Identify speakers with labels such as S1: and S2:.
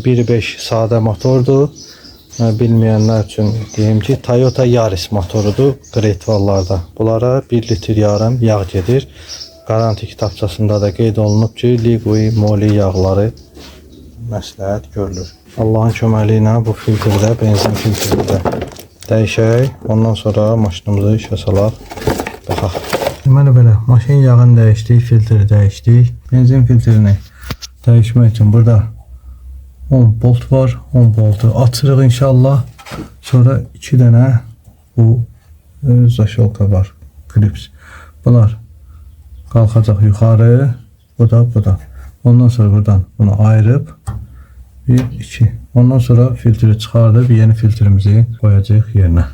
S1: 1.5 sadə motordur. Bilməyənlər üçün deyim ki, Toyota Yaris motorudur Great Wall'larda. Bunlara 1 litr yarım yağ gedir. Garanti kitabçasında da qeyd olunub ki, Liqui Moly yağları məsləhət görülür. Allahın köməliyi ilə bu filtrdə, benzin filtrində dəyişək. Ondan sonra maşınımızı işə salaq. Baxaq. Deməli belə, maşın yağını dəyişdik, filtri dəyişdik. Benzin filtrini dəyişmək üçün burada 10 bolt var. 10 boltu açırıq inşallah. Sonra 2 dənə bu zaşolka var. Klips. Bunlar qalxacaq yuxarı. Bu da. Ondan sonra buradan bunu ayırıb 1, 2. Ondan sonra filtri çıxardıb yeni filtrimizi qoyacağıq yerinə.